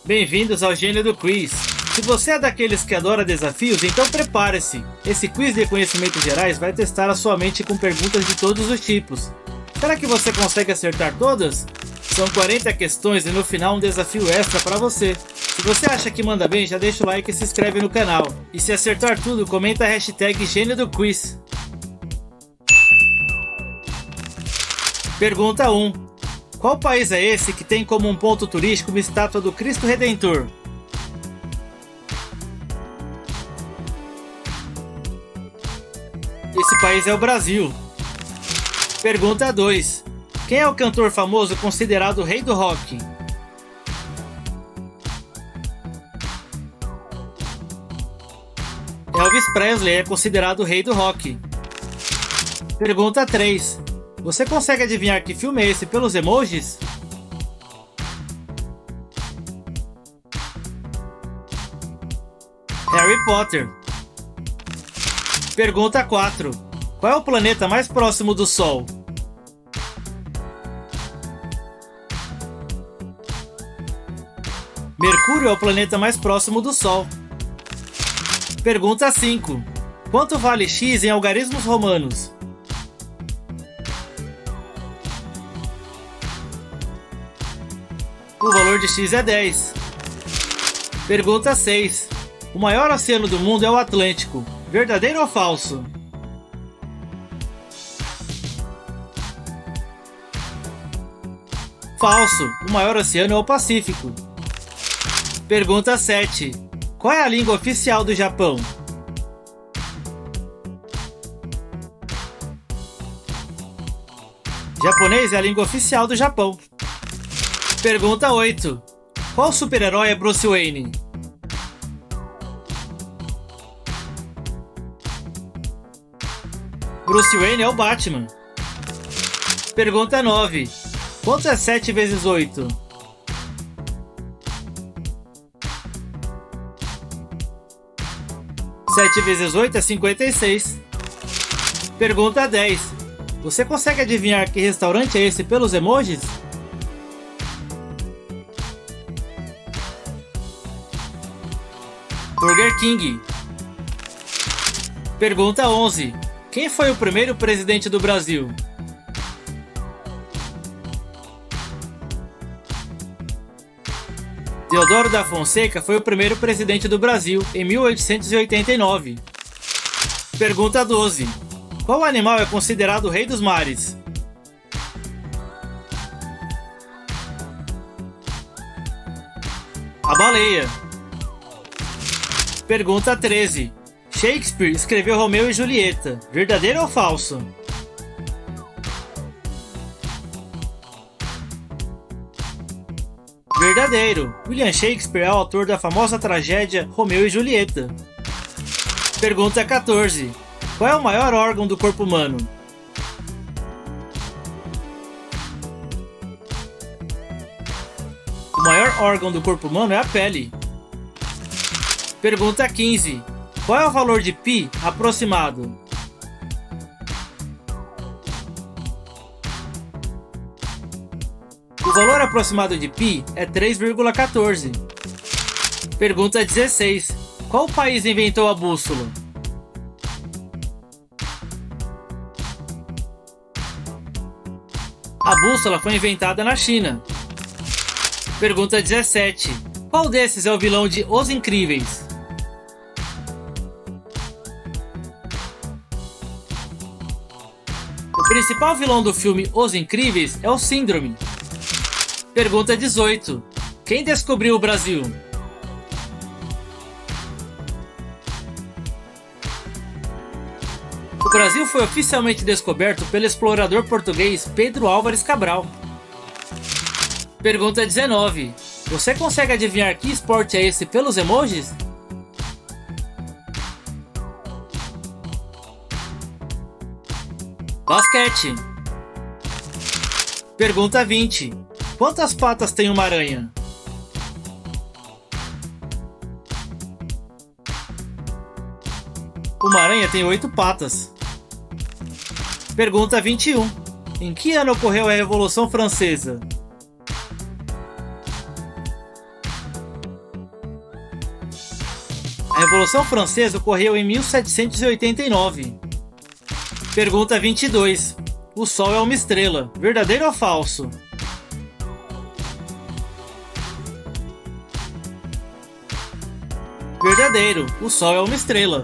Bem-vindos ao Gênio do Quiz. Se você é daqueles que adora desafios, então prepare-se. Esse quiz de conhecimentos gerais vai testar a sua mente com perguntas de todos os tipos. Será que você consegue acertar todas? São 40 questões e no final um desafio extra para você. Se você acha que manda bem, já deixa o like e se inscreve no canal. E se acertar tudo, comenta a hashtag Gênio do Quiz. Pergunta 1. Qual país é esse que tem como um ponto turístico uma estátua do Cristo Redentor? Esse país é o Brasil. Pergunta 2. Quem é o cantor famoso considerado o rei do rock? Elvis Presley é considerado o rei do rock. Pergunta 3. Você consegue adivinhar que filme é esse pelos emojis? Harry Potter. Pergunta 4. Qual é o planeta mais próximo do Sol? Mercúrio é o planeta mais próximo do Sol. Pergunta 5. Quanto vale x em algarismos romanos? O valor de x é 10. Pergunta 6. O maior oceano do mundo é o Atlântico. Verdadeiro ou falso? Falso. O maior oceano é o Pacífico. Pergunta 7. Qual é a língua oficial do Japão? Japonês é a língua oficial do Japão. Pergunta 8. Qual super-herói é Bruce Wayne? Bruce Wayne é o Batman. Pergunta 9. Quanto é 7 vezes 8? Sete vezes 8 é 56. Pergunta 10. Você consegue adivinhar que restaurante é esse pelos emojis? Burger King. Pergunta 11. Quem foi o primeiro presidente do Brasil? Deodoro da Fonseca foi o primeiro presidente do Brasil, em 1889. Pergunta 12. Qual animal é considerado o rei dos mares? A baleia. Pergunta 13. Shakespeare escreveu Romeu e Julieta. Verdadeiro ou falso? Verdadeiro. William Shakespeare é o autor da famosa tragédia Romeu e Julieta. Pergunta 14. Qual é o maior órgão do corpo humano? O maior órgão do corpo humano é a pele. Pergunta 15. Qual é o valor de π aproximado? O valor aproximado de π é 3,14. Pergunta 16. Qual país inventou a bússola? A bússola foi inventada na China. Pergunta 17. Qual desses é o vilão de Os Incríveis? O principal vilão do filme Os Incríveis é o Síndrome. Pergunta 18. Quem descobriu o Brasil? O Brasil foi oficialmente descoberto pelo explorador português Pedro Álvares Cabral. Pergunta 19. Você consegue adivinhar que esporte é esse pelos emojis? Basquete. Pergunta 20. Quantas patas tem uma aranha? Uma aranha tem 8 patas. Pergunta 21. Em que ano ocorreu a Revolução Francesa? A Revolução Francesa ocorreu em 1789. Pergunta 22. O Sol é uma estrela. Verdadeiro ou falso? Verdadeiro. O Sol é uma estrela.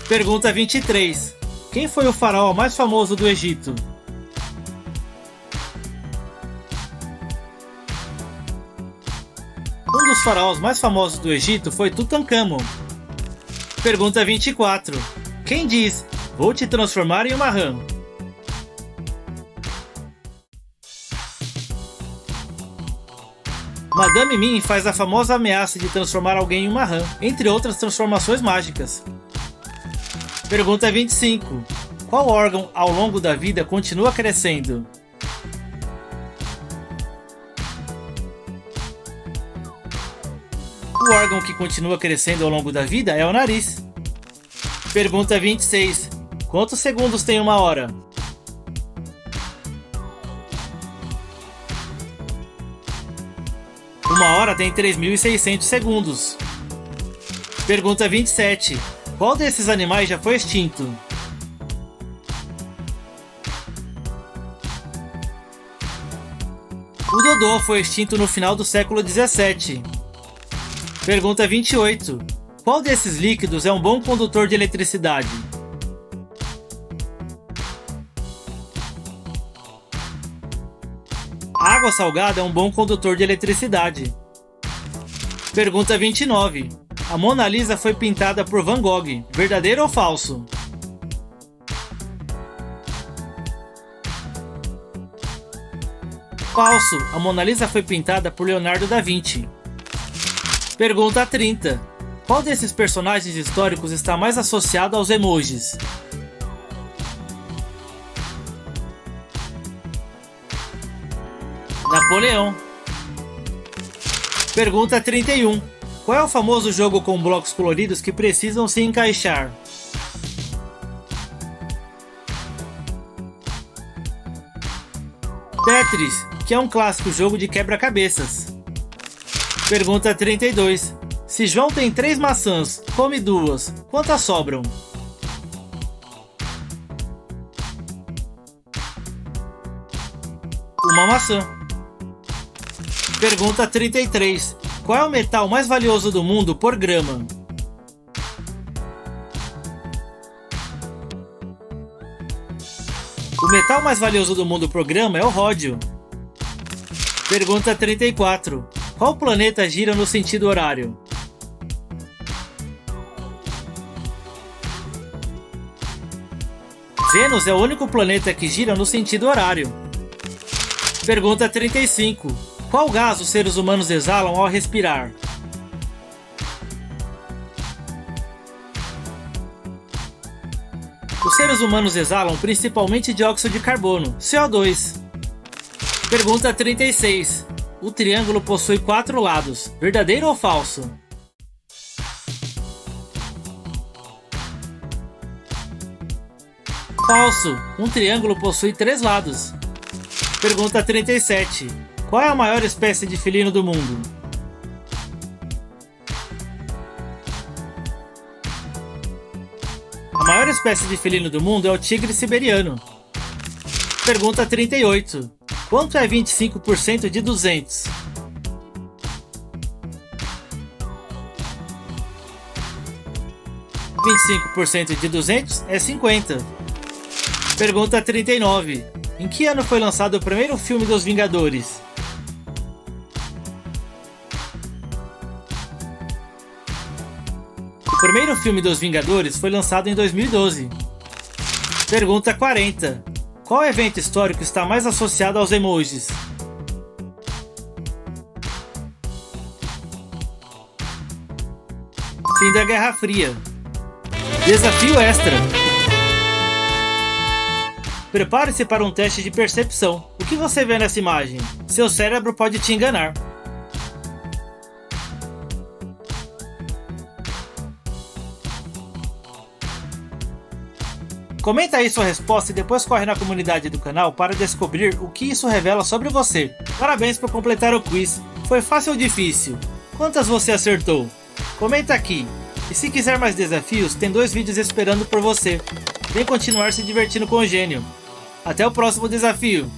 Pergunta 23. Quem foi o faraó mais famoso do Egito? Um dos faraós mais famosos do Egito foi Tutancâmon. Pergunta 24. Quem diz, vou te transformar em uma rã? Madame Mim faz a famosa ameaça de transformar alguém em uma rã, entre outras transformações mágicas. Pergunta 25. Qual órgão ao longo da vida continua crescendo? O órgão que continua crescendo ao longo da vida é o nariz. Pergunta 26. Quantos segundos tem uma hora? Uma hora tem 3.600 segundos. Pergunta 27. Qual desses animais já foi extinto? O dodô foi extinto no final do século 17. Pergunta 28. Qual desses líquidos é um bom condutor de eletricidade? A água salgada é um bom condutor de eletricidade. Pergunta 29. A Mona Lisa foi pintada por Van Gogh. Verdadeiro ou falso? Falso. A Mona Lisa foi pintada por Leonardo da Vinci. Pergunta 30. Qual desses personagens históricos está mais associado aos emojis? Napoleão. Pergunta 31. Qual é o famoso jogo com blocos coloridos que precisam se encaixar? Tetris, que é um clássico jogo de quebra-cabeças. Pergunta 32. Se João tem 3 maçãs, come 2, quantas sobram? Uma maçã. Pergunta 33. Qual é o metal mais valioso do mundo por grama? O metal mais valioso do mundo por grama é o ródio. Pergunta 34. Qual planeta gira no sentido horário? Vênus é o único planeta que gira no sentido horário. Pergunta 35. Qual gás os seres humanos exalam ao respirar? Os seres humanos exalam principalmente dióxido de carbono, CO2. Pergunta 36. O triângulo possui 4 lados. Verdadeiro ou falso? Falso. Um triângulo possui 3 lados. Pergunta 37. Qual é a maior espécie de felino do mundo? A maior espécie de felino do mundo é o tigre siberiano. Pergunta 38. Quanto é 25% de 200? (25% de 200 é 50). Pergunta 39. Em que ano foi lançado o primeiro filme dos Vingadores? O primeiro filme dos Vingadores foi lançado em 2012. Pergunta 40. Qual evento histórico está mais associado aos emojis? Fim da Guerra Fria. Desafio extra. Prepare-se para um teste de percepção. O que você vê nessa imagem? Seu cérebro pode te enganar. Comenta aí sua resposta e depois corre na comunidade do canal para descobrir o que isso revela sobre você. Parabéns por completar o quiz. Foi fácil ou difícil? Quantas você acertou? Comenta aqui. E se quiser mais desafios, tem 2 vídeos esperando por você. Vem continuar se divertindo com o gênio. Até o próximo desafio!